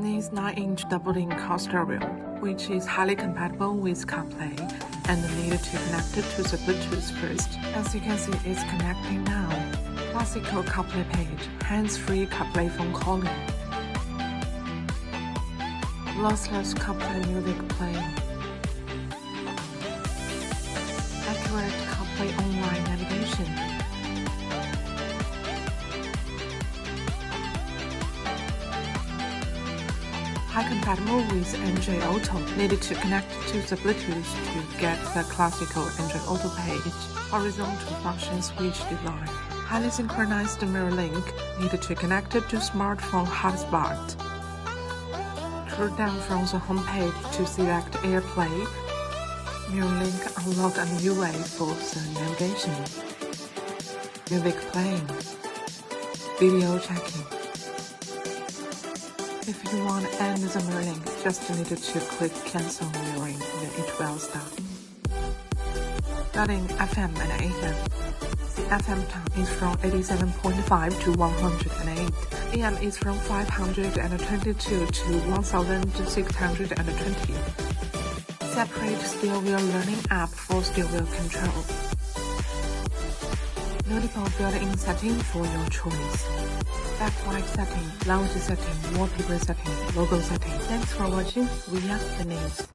Binize 9-inch double-in-car stereo, which is highly compatible with CarPlay and needed to connect it to the Bluetooth first. As you can see, it's connecting now. Classical CarPlay page, hands-free CarPlay phone calling. Lossless CarPlay music playing. Accurate CarPlay online navigation. High compatible with Android Auto, needed to connect to the Bluetooth to get the classical Android Auto page. Horizontal function switch design. Highly synchronized mirror link, needed to connect it to smartphone hotspot. Scroll down from the home page to select AirPlay. Mirror link unlock a new way for the navigation. Music playing. Video checking. If you want to end the mirror link, just needed to click cancel mirroring, then it will stop. Starting FM and AM. The FM time is from 87.5 to 108. AM is from 522 to 1620. Separate steering wheel learning app for steering wheel control. Multiple built-in setting for your choice. Backlight setting, lounge setting, wallpaper setting, logo setting. Thanks for watching. We are Binize.